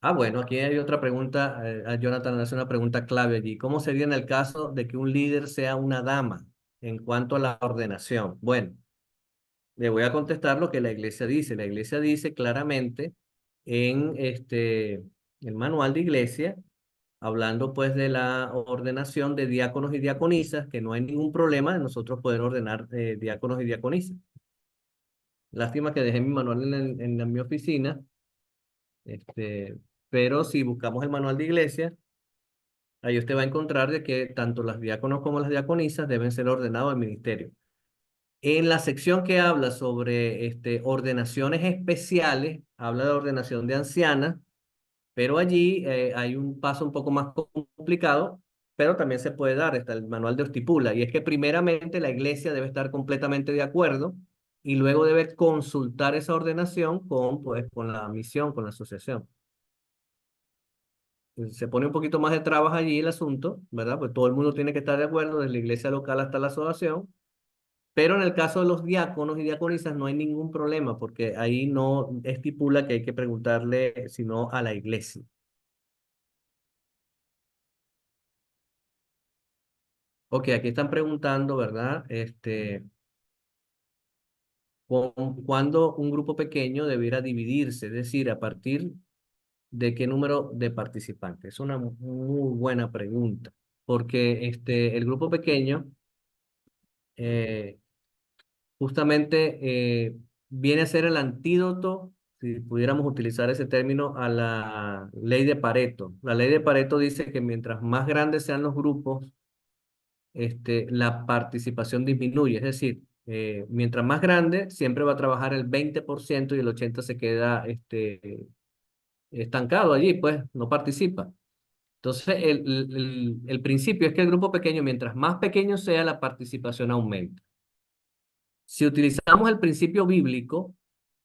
Ah, bueno, aquí hay otra pregunta. Jonathan hace una pregunta clave allí. ¿Cómo sería en el caso de que un líder sea una dama en cuanto a la ordenación? Bueno, le voy a contestar lo que la iglesia dice. La iglesia dice claramente en el manual de iglesia, hablando pues de la ordenación de diáconos y diaconisas, que no hay ningún problema de nosotros poder ordenar diáconos y diaconisas. Lástima que dejé mi manual en mi oficina, pero si buscamos el manual de iglesia, ahí usted va a encontrar de que tanto las diáconos como las diaconisas deben ser ordenados al ministerio. En la sección que habla sobre ordenaciones especiales, habla de ordenación de ancianas, pero allí hay un paso un poco más complicado, pero también se puede dar, está el manual de estipula, y es que primeramente la iglesia debe estar completamente de acuerdo y luego debe consultar esa ordenación pues, con la misión, con la asociación. Se pone un poquito más de trabas allí el asunto, ¿verdad? Pues todo el mundo tiene que estar de acuerdo, desde la iglesia local hasta la asociación, pero en el caso de los diáconos y diaconisas no hay ningún problema, porque ahí no estipula que hay que preguntarle, sino a la iglesia. Ok, aquí están preguntando, ¿verdad? ¿Cuándo un grupo pequeño debiera dividirse? Es decir, a partir ¿De qué número de participantes? Es una muy buena pregunta, porque el grupo pequeño eh, justamente viene a ser el antídoto, si pudiéramos utilizar ese término, a la ley de Pareto. La ley de Pareto dice que mientras más grandes sean los grupos, la participación disminuye. Es decir, mientras más grande, siempre va a trabajar el 20% y el 80% se queda estancado allí, pues no participa. Entonces, el principio es que el grupo pequeño, mientras más pequeño sea, la participación aumenta. Si utilizamos el principio bíblico,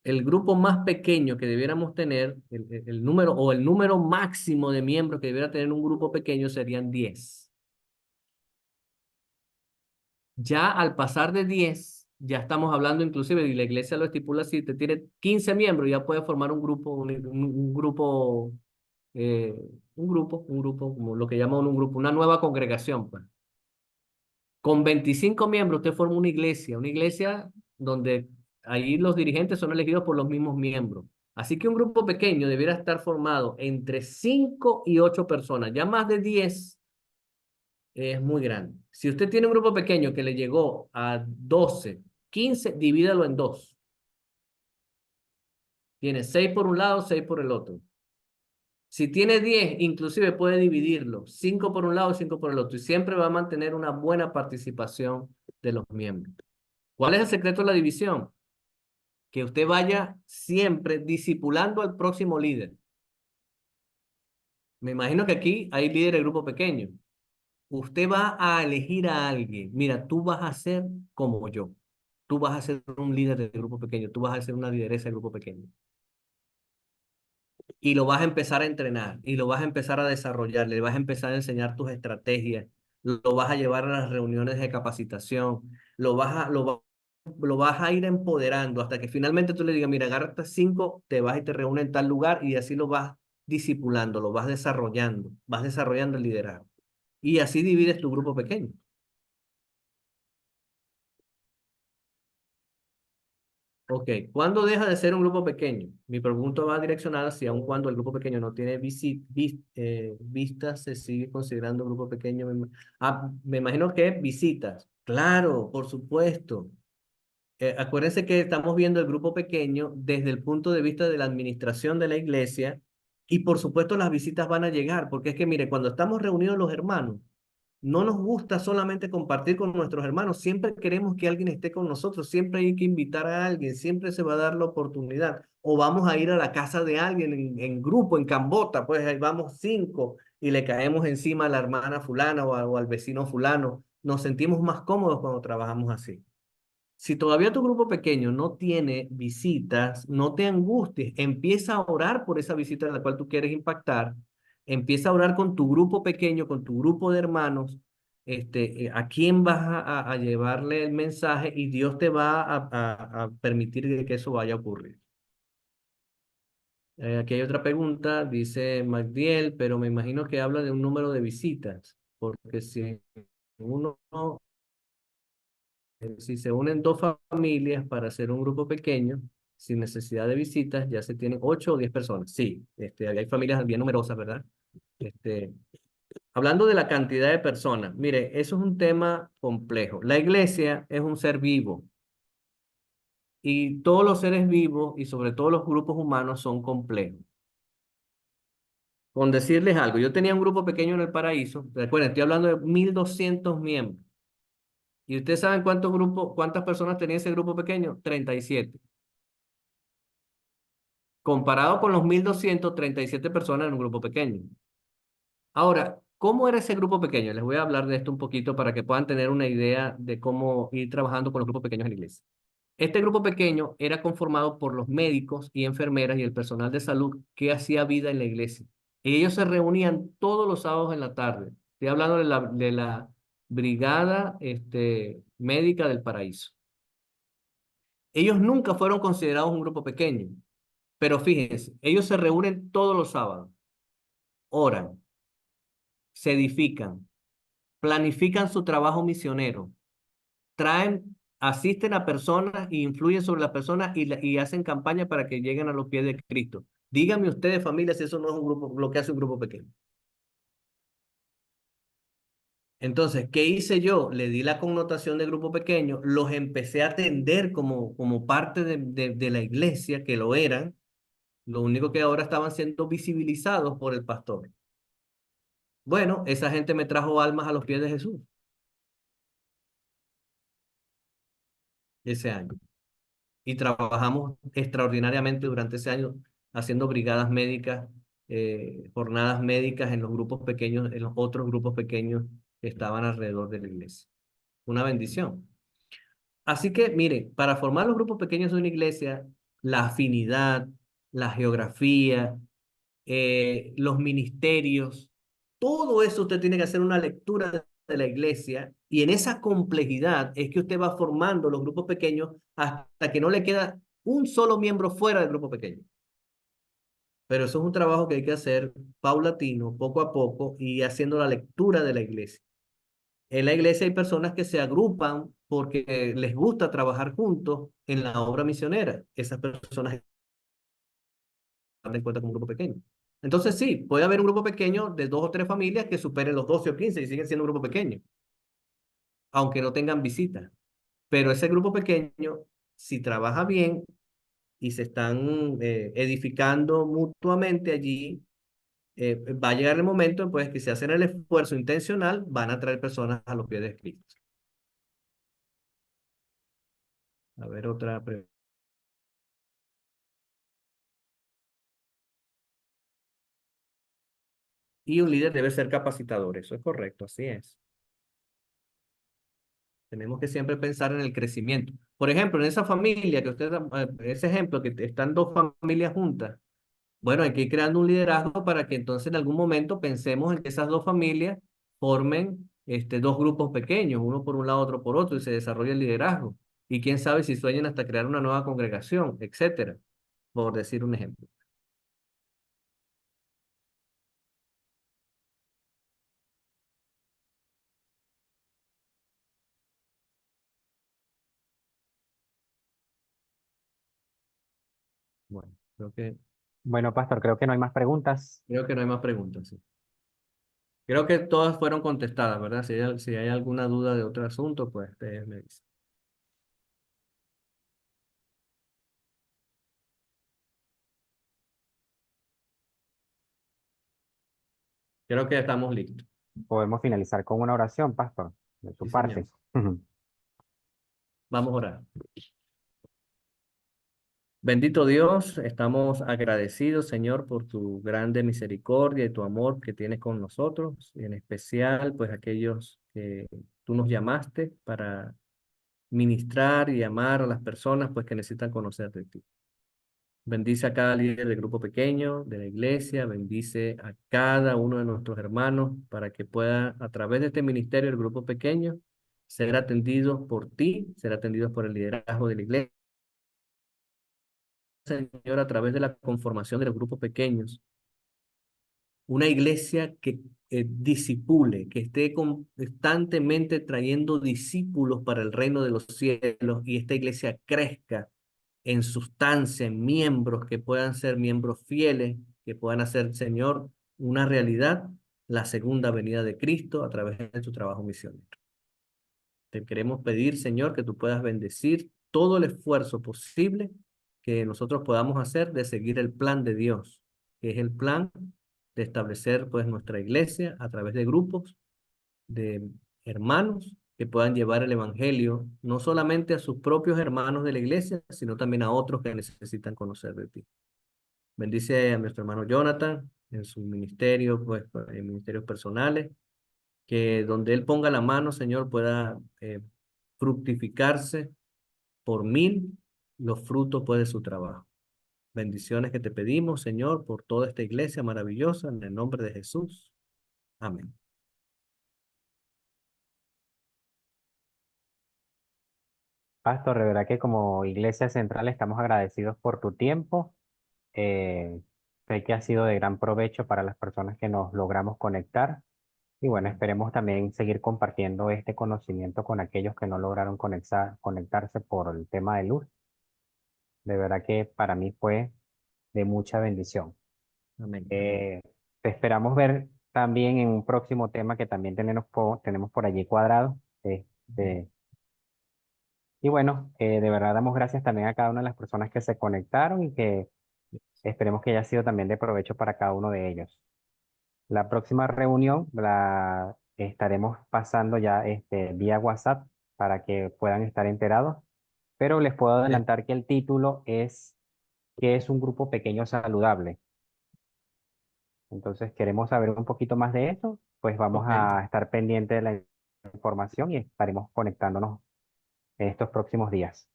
el grupo más pequeño que debiéramos tener, el número o el número máximo de miembros que debiera tener un grupo pequeño serían 10. Ya al pasar de 10, ya estamos hablando inclusive, y la iglesia lo estipula así, te tiene 15 miembros, ya puede formar un grupo, un grupo, eh, un grupo, como lo que llaman un grupo, una nueva congregación, pues. Con 25 miembros usted forma una iglesia donde ahí los dirigentes son elegidos por los mismos miembros. Así que un grupo pequeño debiera estar formado entre 5 y 8 personas. Ya más de 10 es muy grande. Si usted tiene un grupo pequeño que le llegó a 12, 15, divídalo en dos. Tiene 6 por un lado, 6 por el otro. Si tiene 10, inclusive puede dividirlo. 5 por un lado, 5 por el otro. Y siempre va a mantener una buena participación de los miembros. ¿Cuál es el secreto de la división? Que usted vaya siempre discipulando al próximo líder. Me imagino que aquí hay líderes de grupo pequeño. Usted va a elegir a alguien. Mira, tú vas a ser como yo. Tú vas a ser un líder de grupo pequeño. Tú vas a ser una lideresa de grupo pequeño. Y lo vas a empezar a entrenar. Y lo vas a empezar a desarrollar. Le vas a empezar a enseñar tus estrategias. Lo vas a llevar a las reuniones de capacitación. Lo vas a ir empoderando hasta que finalmente tú le digas, mira, agárrate 5, te vas y te reúnes en tal lugar y así lo vas discipulando, lo vas desarrollando el liderazgo. Y así divides tu grupo pequeño. Ok, ¿cuándo deja de ser un grupo pequeño? Mi pregunta va direccionada si aun cuando el grupo pequeño no tiene vistas, se sigue considerando grupo pequeño. Me imagino que visitas. Claro, por supuesto. Acuérdense que estamos viendo el grupo pequeño desde el punto de vista de la administración de la iglesia y por supuesto las visitas van a llegar, porque es que mire, cuando estamos reunidos los hermanos, no nos gusta solamente compartir con nuestros hermanos, siempre queremos que alguien esté con nosotros, siempre hay que invitar a alguien, siempre se va a dar la oportunidad. O vamos a ir a la casa de alguien en grupo, en Cambota, pues ahí vamos 5 y le caemos encima a la hermana fulana o al vecino fulano. Nos sentimos más cómodos cuando trabajamos así. Si todavía tu grupo pequeño no tiene visitas, no te angusties, empieza a orar por esa visita en la cual tú quieres impactar, empieza a orar con tu grupo pequeño, con tu grupo de hermanos, a quién vas a llevarle el mensaje y Dios te va a permitir que eso vaya a ocurrir. Aquí hay otra pregunta, dice Magdiel, pero me imagino que habla de un número de visitas, porque uno si se unen dos familias para hacer un grupo pequeño, sin necesidad de visitas, ya se tienen 8 o 10 personas. Sí, hay familias bien numerosas, ¿verdad? Este, hablando de la cantidad de personas, mire, eso es un tema complejo. La iglesia es un ser vivo y todos los seres vivos y sobre todo los grupos humanos son complejos. Con decirles algo, yo tenía un grupo pequeño en el paraíso, recuerden, estoy hablando de 1.200 miembros. ¿Y ustedes saben cuántas personas tenía ese grupo pequeño? 37. Comparado con los 1.237 personas en un grupo pequeño. Ahora, ¿cómo era ese grupo pequeño? Les voy a hablar de esto un poquito para que puedan tener una idea de cómo ir trabajando con los grupos pequeños en la iglesia. Este grupo pequeño era conformado por los médicos y enfermeras y el personal de salud que hacía vida en la iglesia. Y ellos se reunían todos los sábados en la tarde. Estoy hablando de la brigada médica del paraíso. Ellos nunca fueron considerados un grupo pequeño. Pero fíjense, ellos se reúnen todos los sábados, oran, se edifican, planifican su trabajo misionero, asisten a personas e influyen sobre las personas y hacen campaña para que lleguen a los pies de Cristo. Díganme ustedes, familia, si eso no es un grupo, lo que hace un grupo pequeño. Entonces, ¿qué hice yo? Le di la connotación de grupo pequeño, los empecé a atender como parte de la iglesia, que lo eran, lo único que ahora estaban siendo visibilizados por el pastor. Bueno, esa gente me trajo almas a los pies de Jesús ese año. Y trabajamos extraordinariamente durante ese año haciendo brigadas médicas, jornadas médicas en los grupos pequeños, en los otros grupos pequeños que estaban alrededor de la iglesia. Una bendición. Así que, mire, para formar los grupos pequeños de una iglesia, la afinidad, la geografía, los ministerios, todo eso usted tiene que hacer una lectura de la iglesia y en esa complejidad es que usted va formando los grupos pequeños hasta que no le queda un solo miembro fuera del grupo pequeño. Pero eso es un trabajo que hay que hacer paulatino, poco a poco y haciendo la lectura de la iglesia. En la iglesia hay personas que se agrupan porque les gusta trabajar juntos en la obra misionera. Esas personas están en cuenta como un grupo pequeño. Entonces sí, puede haber un grupo pequeño de 2 o 3 familias que superen los 12 o 15 y siguen siendo un grupo pequeño, aunque no tengan visitas. Pero ese grupo pequeño, si trabaja bien y se están edificando mutuamente allí, va a llegar el momento pues, que si hacen el esfuerzo intencional, van a traer personas a los pies de Cristo. A ver, otra pregunta. Y un líder debe ser capacitador, eso es correcto, así es. Tenemos que siempre pensar en el crecimiento. Por ejemplo, en esa familia que usted, ese ejemplo que están 2 familias juntas, bueno, hay que ir creando un liderazgo para que entonces en algún momento pensemos en que esas 2 familias formen 2 grupos pequeños, uno por un lado, otro por otro, y se desarrolle el liderazgo. Y quién sabe si sueñen hasta crear una nueva congregación, etcétera, por decir un ejemplo. Bueno, Bueno, pastor, creo que no hay más preguntas. creo que no hay más preguntas. ¿Sí? Creo que todas fueron contestadas, ¿verdad? Si hay alguna duda de otro asunto, pues ustedes me dicen. Creo que ya estamos listos. Podemos finalizar con una oración, pastor, de su Sí, señor. parte. Vamos a orar. Bendito Dios, estamos agradecidos, Señor, por tu grande misericordia y tu amor que tienes con nosotros, y en especial, pues aquellos que tú nos llamaste para ministrar y amar a las personas, pues que necesitan conocer de ti. Bendice a cada líder del grupo pequeño, de la iglesia, bendice a cada uno de nuestros hermanos para que pueda, a través de este ministerio del grupo pequeño, ser atendidos por ti, ser atendidos por el liderazgo de la iglesia, Señor, a través de la conformación de los grupos pequeños. Una iglesia que disipule, que esté constantemente trayendo discípulos para el reino de los cielos y esta iglesia crezca en sustancia, en miembros que puedan ser miembros fieles, que puedan hacer, Señor, una realidad la segunda venida de Cristo a través de su trabajo misionero. Te queremos pedir, Señor, que tú puedas bendecir todo el esfuerzo posible que nosotros podamos hacer de seguir el plan de Dios, que es el plan de establecer pues nuestra iglesia a través de grupos de hermanos que puedan llevar el evangelio no solamente a sus propios hermanos de la iglesia, sino también a otros que necesitan conocer de ti. Bendice a nuestro hermano Jonathan en su ministerio, pues en ministerios personales, que donde él ponga la mano, Señor, pueda fructificarse por 1000 los frutos pues, de su trabajo. Bendiciones que te pedimos, Señor, por toda esta iglesia maravillosa, en el nombre de Jesús. Amén. Pastor, de verdad que como Iglesia Central estamos agradecidos por tu tiempo. Eh, Sé que ha sido de gran provecho para las personas que nos logramos conectar. Y bueno, esperemos también seguir compartiendo este conocimiento con aquellos que no lograron conectarse por el tema de luz. De verdad que para mí fue de mucha bendición. Amén. Te esperamos ver también en un próximo tema que también tenemos por allí cuadrado. Y bueno, de verdad damos gracias también a cada una de las personas que se conectaron y que esperemos que haya sido también de provecho para cada uno de ellos. La próxima reunión la estaremos pasando ya vía WhatsApp para que puedan estar enterados, pero les puedo Eh, adelantar que el título es ¿Qué es un grupo pequeño saludable? Entonces queremos saber un poquito más de eso, pues vamos ok. a estar pendientes de la información y estaremos conectándonos en estos próximos días.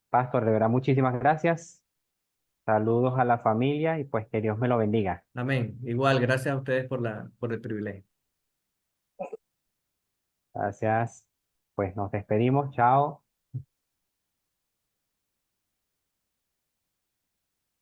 Pastor, de verdad, muchísimas gracias. Saludos a la familia y pues que Dios me lo bendiga. Amén. Igual, gracias a ustedes por el privilegio. Gracias. Pues nos despedimos. Chao.